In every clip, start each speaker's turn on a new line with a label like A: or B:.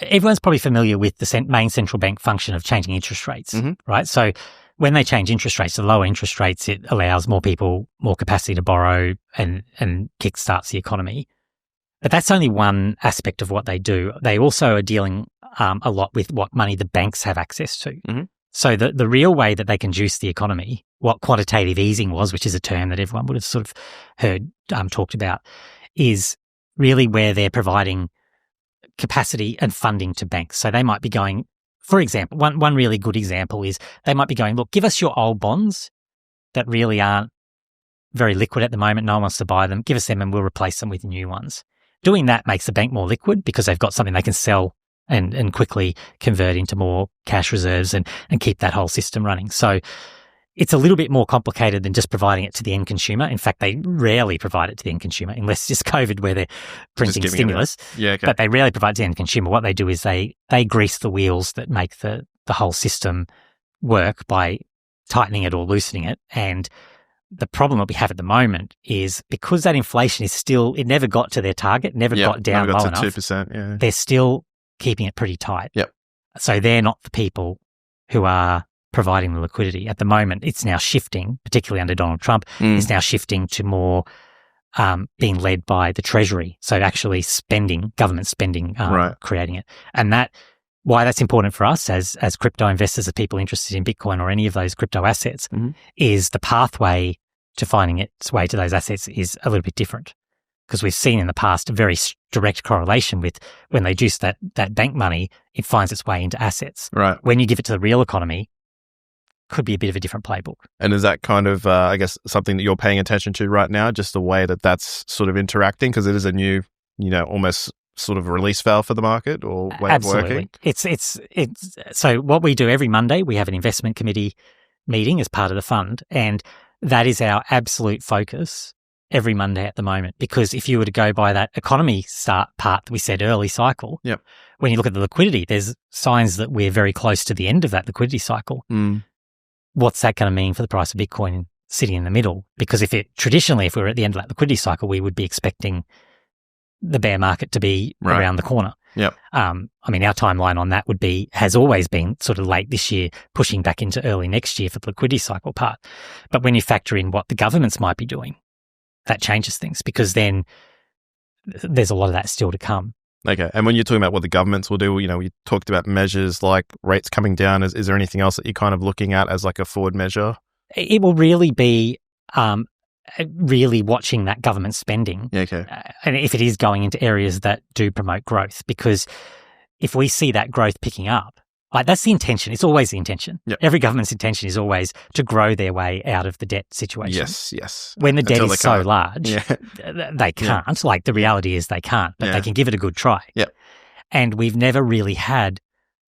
A: everyone's probably familiar with the main central bank function of changing interest rates, right? So when they change interest rates, the lower interest rates, it allows more people more capacity to borrow and kickstarts the economy. But that's only one aspect of what they do. They also are dealing a lot with what money the banks have access to. So the real way that they can juice the economy, what quantitative easing was, which is a term that everyone would have sort of heard talked about, is really where they're providing capacity and funding to banks. So they might be going, for example, one really good example is they might be going, look, give us your old bonds that really aren't very liquid at the moment. No one wants to buy them. Give us them and we'll replace them with new ones. Doing that makes the bank more liquid because they've got something they can sell and quickly convert into more cash reserves and keep that whole system running. So it's a little bit more complicated than just providing it to the end consumer. In fact, they rarely provide it to the end consumer, unless it's COVID where they're printing stimulus. But they rarely provide it to the end consumer. What they do is they grease the wheels that make the whole system work by tightening it or loosening it. And the problem that we have at the moment is because that inflation is still, it never got to their target, never got down low enough.
B: 2%,
A: They're still keeping it pretty tight. So they're not the people who are providing the liquidity. At the moment, it's now shifting, particularly under Donald Trump, it's now shifting to more being led by the Treasury. So actually government spending, creating it. And why that's important for us as crypto investors, as people interested in Bitcoin or any of those crypto assets, is the pathway to finding its way to those assets is a little bit different. Because we've seen in the past a very direct correlation with when they juice that bank money, it finds its way into assets.
B: Right.
A: When you give it to the real economy, could be a bit of a different playbook.
B: And is that kind of, I guess, something that you're paying attention to right now, just the way that that's sort of interacting? Because it is a new, almost sort of release valve for the market or way of working?
A: It's so what we do every Monday, we have an investment committee meeting as part of the fund, and that is our absolute focus every Monday at the moment. Because if you were to go by that economy start part that we said early cycle, when you look at the liquidity, there's signs that we're very close to the end of that liquidity cycle. What's that going to mean for the price of Bitcoin sitting in the middle? Because if we were at the end of that liquidity cycle, we would be expecting the bear market to be around the corner. I mean, our timeline on that has always been sort of late this year, pushing back into early next year for the liquidity cycle part. But when you factor in what the governments might be doing, that changes things, because then there's a lot of that still to come.
B: Okay. And when you're talking about what the governments will do, we talked about measures like rates coming down. Is there anything else that you're kind of looking at as like a forward measure?
A: It will really be really watching that government spending. And if it is going into areas that do promote growth, because if we see that growth picking up, like that's the intention. It's always the intention. Every government's intention is always to grow their way out of the debt situation.
B: Yes.
A: When the debt is so large, they can't. Like the reality is they can't, but they can give it a good try. And we've never really had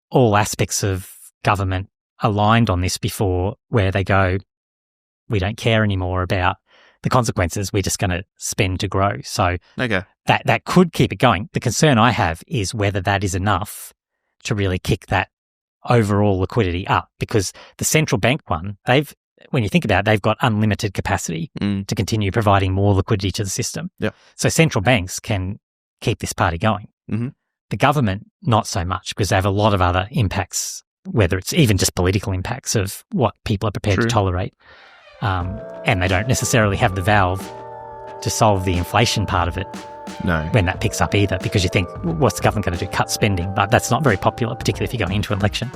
A: all aspects of government aligned on this before, where they go, we don't care anymore about the consequences. We're just going to spend to grow. So that could keep it going. The concern I have is whether that is enough to really kick that overall liquidity up, because the central bank one, when you think about it, they've got unlimited capacity to continue providing more liquidity to the system. So central banks can keep this party going. The government, not so much, because they have a lot of other impacts, whether it's even just political impacts of what people are prepared to tolerate. And they don't necessarily have the valve to solve the inflation part of it when that picks up either, because you think, what's the government going to do? Cut spending. But that's not very popular, particularly if you're going into an election.